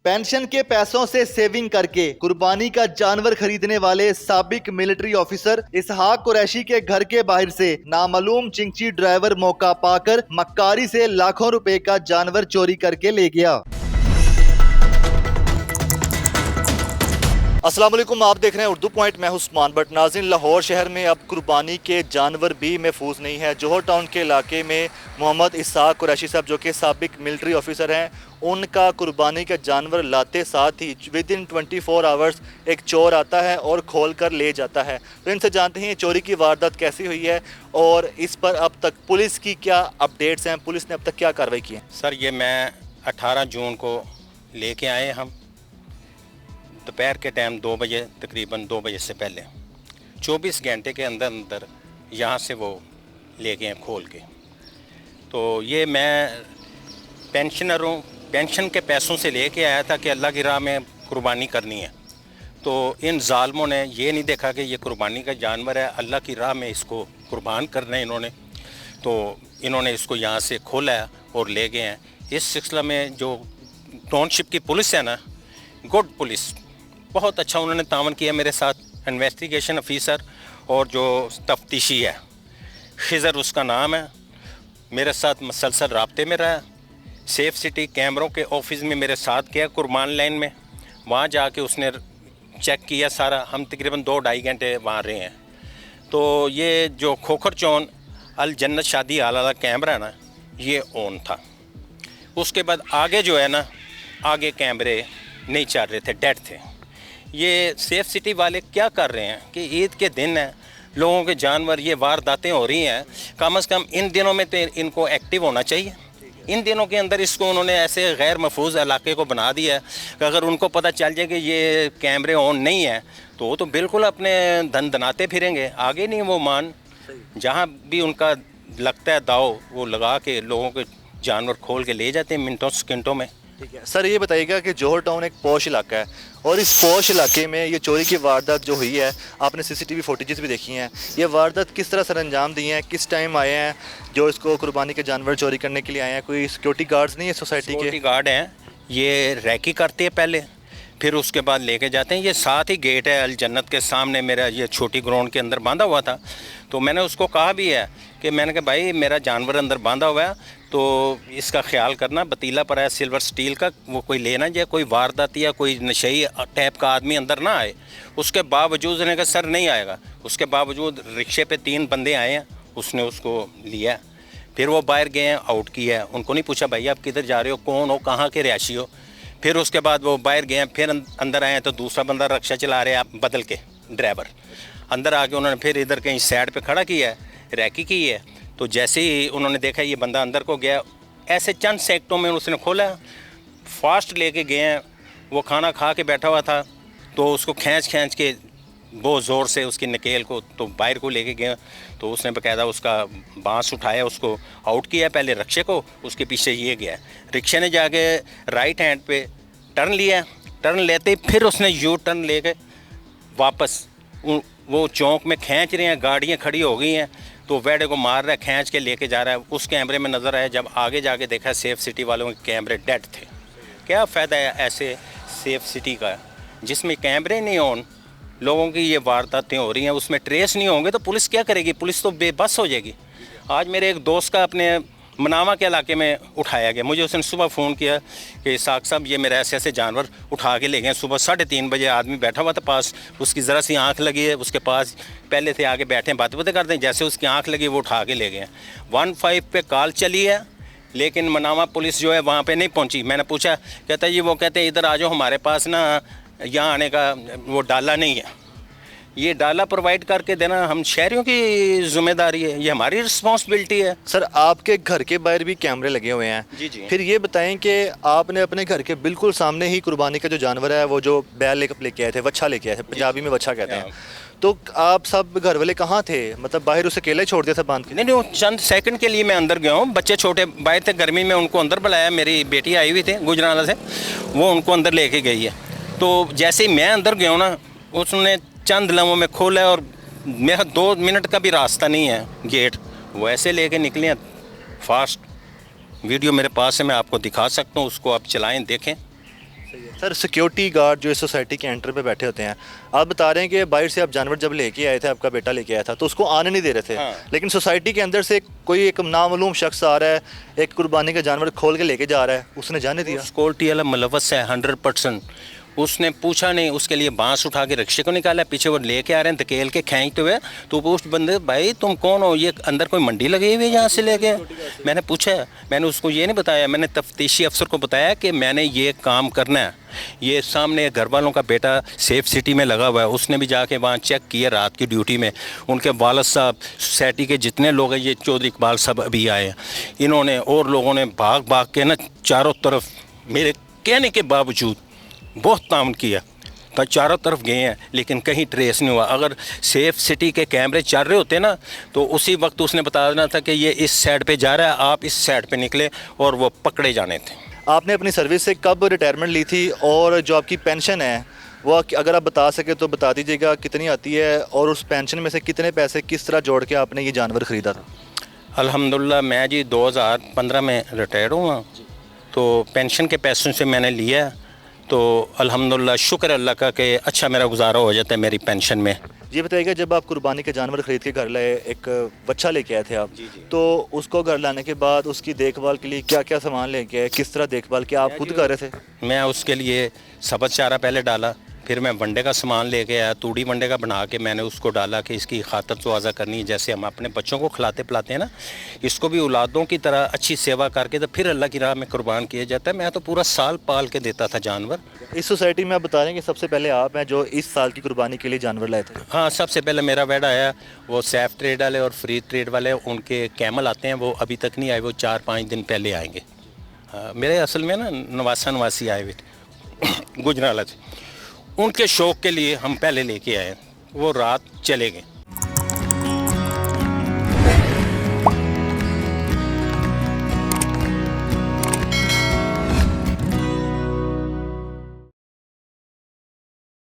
Pension के पैसों से सेविंग करके कुर्बानी का जानवर खरीदने वाले साबिक मिलिट्री ऑफिसर इसहाक कुरैशी के घर के बाहर से नामालूम चिंची ड्राइवर मौका पाकर मक्कारी से लाखों रुपए का जानवर चोरी करके ले गया। अस्सलाम वालेकुम, आप देख रहे हैं उर्दू पॉइंट। मैं उस्मान बट। नाज़रीन, लाहौर शहर में अब कुर्बानी के जानवर भी महफूज नहीं है। जोहर टाउन के इलाके में मोहम्मद इसहाक कुरैशी साहब, जो कि साबिक मिलिट्री ऑफिसर हैं, उनका कुर्बानी का जानवर लाते साथ ही विद इन 24 आवर्स एक चोर आता है और खोल कर ले जाता है। तो इनसे जानते हैं चोरी की वारदात कैसी हुई है और इस पर अब तक पुलिस की क्या अपडेट्स हैं, पुलिस ने अब तक क्या कार्रवाई की है। सर, ये मैं 18 जून को लेके आए हम दोपहर के टाइम 2 बजे, तकरीबन 2 बजे से पहले 24 घंटे के अंदर अंदर यहाँ से वो ले गए खोल के। तो ये मैं पेंशन के पैसों से लेके आया था कि अल्लाह की राह में कुर्बानी करनी है। तो इन जालमों ने ये नहीं देखा कि ये कुर्बानी का जानवर है, अल्लाह की राह में इसको कुर्बान करना है इन्होंने। तो इन्होंने इसको यहाँ से खोला और ले गए हैं। इस सिलसिला में जो टाउनशिप की पुलिस है ना, गुड पुलिस, बहुत अच्छा उन्होंने तावन किया मेरे साथ। इन्वेस्टिगेशन ऑफिसर और जो तफ्तीशी है, खिज़र उसका नाम है, मेरे साथ मसलसल राब्ते में रहा। सेफ सिटी कैमरों के ऑफिस में मेरे साथ गया कुर्बान लाइन में, वहाँ जाके उसने चेक किया सारा। हम तकरीबन 2-2.5 घंटे वहाँ रहे हैं। तो ये जो खोखर चौन अल जन्नत शादी हाल वाला कैमरा ना, ये ऑन था। उसके बाद आगे जो है ना, आगे कैमरे नहीं चल रहे थे, डेड थे। ये सेफ सिटी वाले क्या कर रहे हैं कि ईद के दिन है, लोगों के जानवर, ये वारदातें हो रही हैं, कम से कम इन दिनों में तो इनको एक्टिव होना चाहिए। इन दिनों के अंदर इसको उन्होंने ऐसे गैर महफूज इलाके को बना दिया है कि अगर उनको पता चल जाए कि ये कैमरे ऑन नहीं है तो वो तो बिल्कुल अपने धन दनाते फिरेंगे, आगे नहीं वो मान। जहाँ भी उनका लगता है दाव, वो लगा के लोगों के जानवर खोल के ले जाते हैं मिनटों सेकंडों में। ठीक है सर, ये बताइएगा कि जोहर टाउन एक पॉश इलाका है और इस पॉश इलाके में ये चोरी की वारदात जो हुई है, आपने सीसीटीवी फुटेजेस भी देखी हैं, ये वारदात किस तरह सर अंजाम दी हैं, किस टाइम आए हैं जो इसको कुर्बानी के जानवर चोरी करने के लिए आए हैं? कोई सिक्योरिटी गार्ड्स नहीं है सोसाइटी के? सिक्योरिटी गार्ड हैं, ये रैकी करते हैं पहले, फिर उसके बाद लेके जाते हैं। ये साथ ही गेट है अल जन्नत के सामने, मेरा ये छोटी ग्राउंड के अंदर बांधा हुआ था। तो मैंने उसको कहा भी है कि मैंने कहा भाई मेरा जानवर अंदर बांधा हुआ है तो इसका ख्याल करना, बतीला पर है सिल्वर स्टील का, वो कोई लेना जाए, कोई वारदात या कोई नशई टाइप का आदमी अंदर ना आए। उसके बावजूद उसने कहा सर नहीं आएगा। उसके बावजूद रिक्शे पे 3 बंदे आए हैं, उसने उसको लिया, फिर वो बाहर गए हैं, आउट किया है। उनको नहीं पूछा भाई आप किधर जा रहे हो, कौन हो, कहाँ के रिहायशी हो। फिर उसके बाद वो बाहर गए हैं, फिर अंदर आए हैं तो दूसरा बंदा रिक्शा चला रहे हैं बदल के ड्राइवर, अंदर आके उन्होंने फिर इधर कहीं साइड पे खड़ा किया है, रैकी की है। तो जैसे ही उन्होंने देखा ये बंदा अंदर को गया, ऐसे चंद सेकंडों में उसने खोला, फास्ट लेके गए हैं। वो खाना खा के बैठा हुआ था तो उसको खींच के बहुत ज़ोर से उसकी नकेल को तो बाहर को लेके गए। तो उसने बाकायदा उसका बांस उठाया, उसको आउट किया पहले रिक्शे को, उसके पीछे ये गया। रिक्शे ने जाके राइट हैंड पे टर्न लिया, टर्न लेते ही फिर उसने यू टर्न लेके वापस वो चौक में खींच रहे हैं, गाड़ियाँ खड़ी हो गई हैं तो वेडे को मार रहा है, खींच के लेके जा रहा है। उस कैमरे में नज़र आया, जब आगे जाके देखा सेफ सिटी वालों के कैमरे डेड थे। क्या फ़ायदा है ऐसे सेफ सिटी का जिसमें कैमरे नहीं ऑन, लोगों की ये वारदातें हो रही हैं, उसमें ट्रेस नहीं होंगे तो पुलिस क्या करेगी? पुलिस तो बेबस हो जाएगी। आज मेरे एक दोस्त का अपने मनावा के इलाके में उठाया गया, मुझे उसने सुबह फ़ोन किया कि साहब साहब ये मेरे ऐसे ऐसे जानवर उठा के ले गए। सुबह 3:30 बजे आदमी बैठा हुआ था पास, उसकी ज़रा सी आंख लगी है, उसके पास पहले से आगे बैठे हैं, बातें करते हैं, जैसे उसकी आंख लगी वो उठा के ले गए। 15 पे कॉल चली है लेकिन मनावा पुलिस जो है वहाँ पे नहीं पहुँची। मैंने पूछा, कहता जी वो कहते हैं इधर आ जाओ, हमारे पास ना यहाँ आने का वो डाला नहीं है। ये डाला प्रोवाइड करके देना हम शहरियों की जिम्मेदारी है, ये हमारी रिस्पॉन्सिबिलिटी है। सर, आपके घर के बाहर भी कैमरे लगे हुए हैं। जी जी। फिर ये बताएं कि आपने अपने घर के बिल्कुल सामने ही कुर्बानी का जो जानवर है, वो जो बैल लेके आए थे, वच्छा लेके आए थे, पंजाबी में वच्छा कहते हैं, तो आप सब घर वाले कहाँ थे? मतलब बाहर उसे अकेले छोड़ दिया था बांध के? नहीं, चंद सेकंड के लिए मैं अंदर गया हूँ। बच्चे छोटे बाहर थे, गर्मी में उनको अंदर बुलाया, मेरी बेटी आई हुई थी गुजरावाला से, वो उनको अंदर लेके गई है। तो जैसे ही मैं अंदर गया हूँ ना, उसने चंद लम्हों में खोला और मेरा 2 मिनट का भी रास्ता नहीं है गेट, वो ऐसे लेके निकले हैं फास्ट। वीडियो मेरे पास है, मैं आपको दिखा सकता हूँ, उसको आप चलाएं देखें। सर सिक्योरिटी गार्ड जो इस सोसाइटी के एंटर पे बैठे होते हैं, आप बता रहे हैं कि बाहर से आप जानवर जब लेके आए थे, आपका बेटा लेके आया था, तो उसको आने नहीं दे रहे थे। हाँ। लेकिन सोसाइटी के अंदर से कोई एक नामालूम शख्स आ रहा है, एक कुर्बानी का जानवर खोल के लेके जा रहा है, उसने जाने दिया। सिक्योरिटी वाला मुलव्वस है 100%। उसने पूछा नहीं, उसके लिए बांस उठा के रिक्शे को निकाला, पीछे वो लेके आ रहे हैं धकेल के खींचते हुए। तो उस बंदे, भाई तुम कौन हो, ये अंदर कोई मंडी लगी हुई है यहाँ से लेके? मैंने पूछा, मैंने उसको ये नहीं बताया, मैंने तफ्तीशी अफसर को बताया कि मैंने ये काम करना है। ये सामने घर वालों का बेटा सेफ सिटी में लगा हुआ है, उसने भी जाके वहाँ चेक किया रात की ड्यूटी में। उनके वालिद साहब, सोसाइटी के जितने लोग हैं, ये चौधरी इकबाल साहब अभी आए हैं, इन्होंने और लोगों ने भाग भाग के ना चारों तरफ मेरे कहने के बावजूद बहुत ताउन किया, तो चारों तरफ गए हैं लेकिन कहीं ट्रेस नहीं हुआ। अगर सेफ सिटी के कैमरे चल रहे होते ना तो उसी वक्त उसने बता देना था कि ये इस साइड पे जा रहा है, आप इस साइड पे निकले, और वो पकड़े जाने थे। आपने अपनी सर्विस से कब रिटायरमेंट ली थी, और जो आपकी पेंशन है वो अगर आप बता सके तो बता दीजिएगा कितनी आती है, और उस पेंशन में से कितने पैसे किस तरह जोड़ के आपने ये जानवर ख़रीदा था? अल्हम्दुलिल्लाह मैं जी 2015 में रिटायर हुआ, तो पेंशन के पैसों से मैंने लिया, तो अल्हम्दुलिल्लाह शुक्र अल्लाह का कि अच्छा मेरा गुजारा हो जाता है मेरी पेंशन में। ये बताइएगा, जब आप कुर्बानी के जानवर ख़रीद के घर लाए, एक बच्चा लेके आए थे आप, तो उसको घर लाने के बाद उसकी देखभाल के लिए क्या क्या सामान लेके आए, किस तरह देखभाल किया, आप खुद कर रहे थे? मैं उसके लिए सब्ज़ चारा पहले डाला, फिर मैं वनडे का सामान लेके आया, तूड़ी वनडे का बना के मैंने उसको डाला कि इसकी खातर तवाज़ा करनी है, जैसे हम अपने बच्चों को खिलाते पिलाते हैं ना, इसको भी औलादों की तरह अच्छी सेवा करके तो फिर अल्लाह की राह में कुर्बान किया जाता है। मैं तो पूरा साल पाल के देता था जानवर। इस सोसाइटी में आप बता रहे हैं कि सबसे पहले आप हैं जो इस साल की कुर्बानी के लिए जानवर लाए थे? हाँ, सबसे पहले मेरा वेड़ा आया, वो सैफ ट्रेड वाले और फ्री ट्रेड वाले, उनके कैमल आते हैं, वो अभी तक नहीं आए, वो 4-5 दिन पहले आएंगे। हाँ, मेरे असल में ना नवासी आए हुए गुजराला से, उनके शौक़ के लिए हम पहले लेके आए, वो रात चले गए।